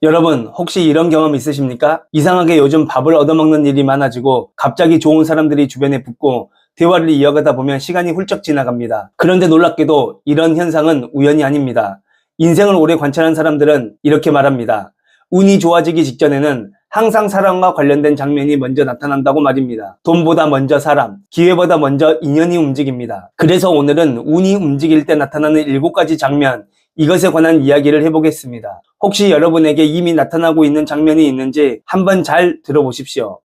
여러분, 혹시 이런 경험 있으십니까? 이상하게 요즘 밥을 얻어먹는 일이 많아지고 갑자기 좋은 사람들이 주변에 붙고 대화를 이어가다 보면 시간이 훌쩍 지나갑니다. 그런데 놀랍게도 이런 현상은 우연이 아닙니다. 인생을 오래 관찰한 사람들은 이렇게 말합니다. 운이 좋아지기 직전에는 항상 사람과 관련된 장면이 먼저 나타난다고 말입니다. 돈보다 먼저 사람, 기회보다 먼저 인연이 움직입니다. 그래서 오늘은 운이 움직일 때 나타나는 7가지 장면, 이것에 관한 이야기를 해보겠습니다. 혹시 여러분에게 이미 나타나고 있는 장면이 있는지 한번 잘 들어보십시오.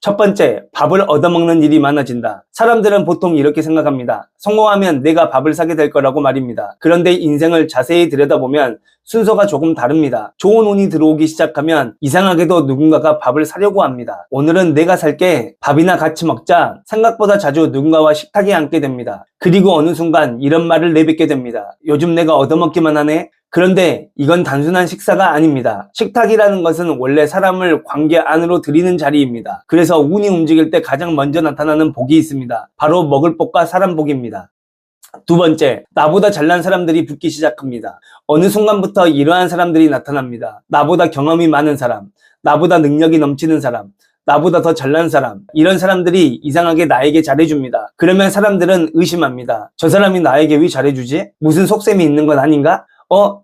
첫 번째, 밥을 얻어먹는 일이 많아진다. 사람들은 보통 이렇게 생각합니다. 성공하면 내가 밥을 사게 될 거라고 말입니다. 그런데 인생을 자세히 들여다보면 순서가 조금 다릅니다. 좋은 운이 들어오기 시작하면 이상하게도 누군가가 밥을 사려고 합니다. 오늘은 내가 살게, 밥이나 같이 먹자. 생각보다 자주 누군가와 식탁에 앉게 됩니다. 그리고 어느 순간 이런 말을 내뱉게 됩니다. 요즘 내가 얻어먹기만 하네? 그런데 이건 단순한 식사가 아닙니다. 식탁이라는 것은 원래 사람을 관계 안으로 들이는 자리입니다. 그래서 운이 움직일 때 가장 먼저 나타나는 복이 있습니다. 바로 먹을 복과 사람 복입니다. 두 번째, 나보다 잘난 사람들이 붙기 시작합니다. 어느 순간부터 이러한 사람들이 나타납니다. 나보다 경험이 많은 사람, 나보다 능력이 넘치는 사람, 나보다 더 잘난 사람, 이런 사람들이 이상하게 나에게 잘해줍니다. 그러면 사람들은 의심합니다. 저 사람이 나에게 왜 잘해주지? 무슨 속셈이 있는 건 아닌가?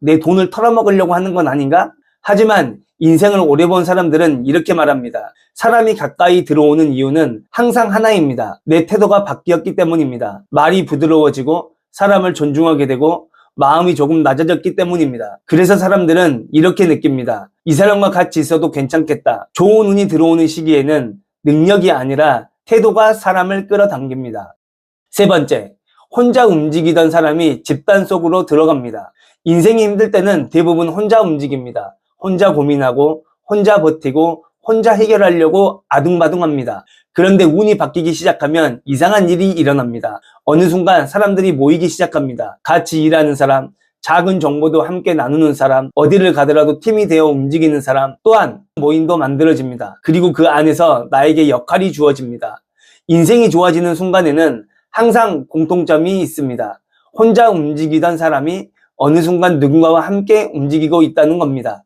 내 돈을 털어먹으려고 하는 건 아닌가? 하지만 인생을 오래 본 사람들은 이렇게 말합니다. 사람이 가까이 들어오는 이유는 항상 하나입니다. 내 태도가 바뀌었기 때문입니다. 말이 부드러워지고 사람을 존중하게 되고 마음이 조금 낮아졌기 때문입니다. 그래서 사람들은 이렇게 느낍니다. 이 사람과 같이 있어도 괜찮겠다. 좋은 운이 들어오는 시기에는 능력이 아니라 태도가 사람을 끌어당깁니다. 세 번째, 혼자 움직이던 사람이 집단 속으로 들어갑니다. 인생이 힘들 때는 대부분 혼자 움직입니다. 혼자 고민하고, 혼자 버티고, 혼자 해결하려고 아둥바둥합니다. 그런데 운이 바뀌기 시작하면 이상한 일이 일어납니다. 어느 순간 사람들이 모이기 시작합니다. 같이 일하는 사람, 작은 정보도 함께 나누는 사람, 어디를 가더라도 팀이 되어 움직이는 사람, 또한 모임도 만들어집니다. 그리고 그 안에서 나에게 역할이 주어집니다. 인생이 좋아지는 순간에는 항상 공통점이 있습니다. 혼자 움직이던 사람이 어느 순간 누군가와 함께 움직이고 있다는 겁니다.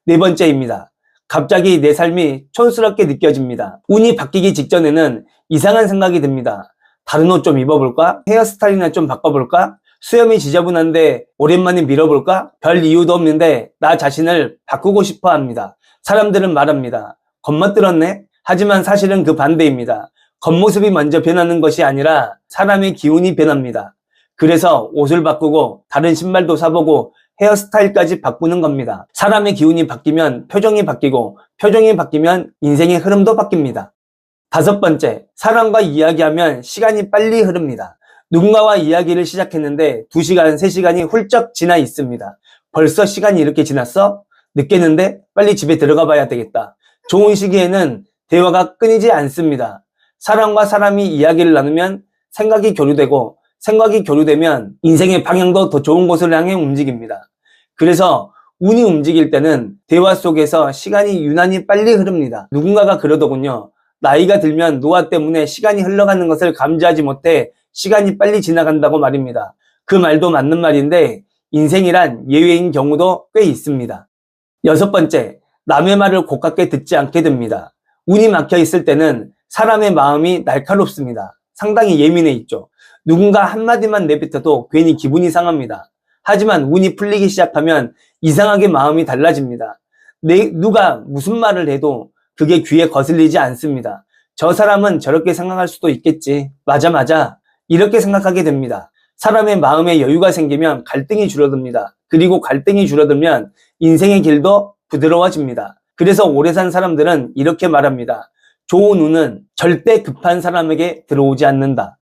네 번째입니다. 갑자기 내 삶이 촌스럽게 느껴집니다. 운이 바뀌기 직전에는 이상한 생각이 듭니다. 다른 옷 좀 입어볼까? 헤어스타일이나 좀 바꿔볼까? 수염이 지저분한데 오랜만에 밀어볼까? 별 이유도 없는데 나 자신을 바꾸고 싶어 합니다. 사람들은 말합니다. 겁먹들었네? 하지만 사실은 그 반대입니다. 겉모습이 먼저 변하는 것이 아니라 사람의 기운이 변합니다. 그래서 옷을 바꾸고 다른 신발도 사보고 헤어스타일까지 바꾸는 겁니다. 사람의 기운이 바뀌면 표정이 바뀌고 표정이 바뀌면 인생의 흐름도 바뀝니다. 다섯 번째, 사람과 이야기하면 시간이 빨리 흐릅니다. 누군가와 이야기를 시작했는데 2시간, 3시간이 훌쩍 지나 있습니다. 벌써 시간이 이렇게 지났어? 늦겠는데? 빨리 집에 들어가 봐야 되겠다. 좋은 시기에는 대화가 끊이지 않습니다. 사람과 사람이 이야기를 나누면 생각이 교류되고 생각이 교류되면 인생의 방향도 더 좋은 곳을 향해 움직입니다. 그래서 운이 움직일 때는 대화 속에서 시간이 유난히 빨리 흐릅니다. 누군가가 그러더군요. 나이가 들면 노화 때문에 시간이 흘러가는 것을 감지하지 못해 시간이 빨리 지나간다고 말입니다. 그 말도 맞는 말인데 인생이란 예외인 경우도 꽤 있습니다. 여섯 번째, 남의 말을 고깝게 듣지 않게 됩니다. 운이 막혀 있을 때는 사람의 마음이 날카롭습니다. 상당히 예민해 있죠. 누군가 한마디만 내뱉어도 괜히 기분이 상합니다. 하지만 운이 풀리기 시작하면 이상하게 마음이 달라집니다. 누가 무슨 말을 해도 그게 귀에 거슬리지 않습니다. 저 사람은 저렇게 생각할 수도 있겠지. 맞아. 이렇게 생각하게 됩니다. 사람의 마음에 여유가 생기면 갈등이 줄어듭니다. 그리고 갈등이 줄어들면 인생의 길도 부드러워집니다. 그래서 오래 산 사람들은 이렇게 말합니다. 좋은 운은 절대 급한 사람에게 들어오지 않는다.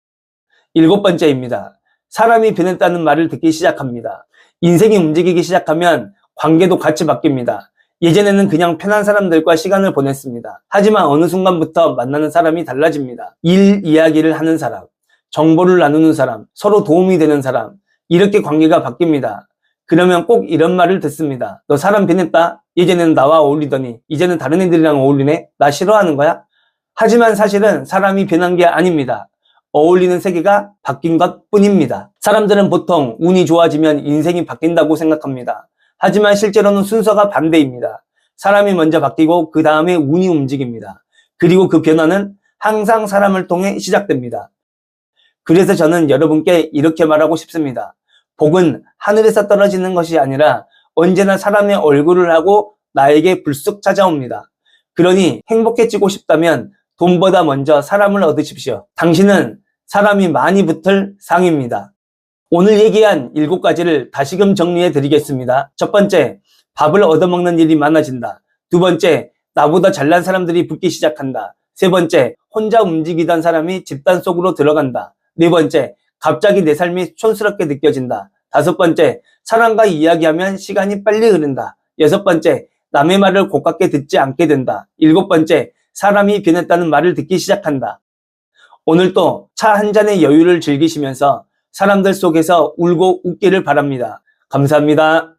일곱 번째입니다. 사람이 변했다는 말을 듣기 시작합니다. 인생이 움직이기 시작하면 관계도 같이 바뀝니다. 예전에는 그냥 편한 사람들과 시간을 보냈습니다. 하지만 어느 순간부터 만나는 사람이 달라집니다. 일 이야기를 하는 사람, 정보를 나누는 사람, 서로 도움이 되는 사람, 이렇게 관계가 바뀝니다. 그러면 꼭 이런 말을 듣습니다. 너 사람 변했다? 예전에는 나와 어울리더니 이제는 다른 애들이랑 어울리네? 나 싫어하는 거야? 하지만 사실은 사람이 변한 게 아닙니다. 어울리는 세계가 바뀐 것 뿐입니다. 사람들은 보통 운이 좋아지면 인생이 바뀐다고 생각합니다. 하지만 실제로는 순서가 반대입니다. 사람이 먼저 바뀌고 그 다음에 운이 움직입니다. 그리고 그 변화는 항상 사람을 통해 시작됩니다. 그래서 저는 여러분께 이렇게 말하고 싶습니다. 복은 하늘에서 떨어지는 것이 아니라 언제나 사람의 얼굴을 하고 나에게 불쑥 찾아옵니다. 그러니 행복해지고 싶다면 돈보다 먼저 사람을 얻으십시오. 당신은 사람이 많이 붙을 상입니다. 오늘 얘기한 7가지를 다시금 정리해 드리겠습니다. 첫 번째, 밥을 얻어먹는 일이 많아진다. 두 번째, 나보다 잘난 사람들이 붙기 시작한다. 세 번째, 혼자 움직이던 사람이 집단 속으로 들어간다. 네 번째, 갑자기 내 삶이 촌스럽게 느껴진다. 다섯 번째, 사람과 이야기하면 시간이 빨리 흐른다. 여섯 번째, 남의 말을 고깝게 듣지 않게 된다. 일곱 번째, 사람이 변했다는 말을 듣기 시작한다. 오늘도 차 한 잔의 여유를 즐기시면서 사람들 속에서 울고 웃기를 바랍니다. 감사합니다.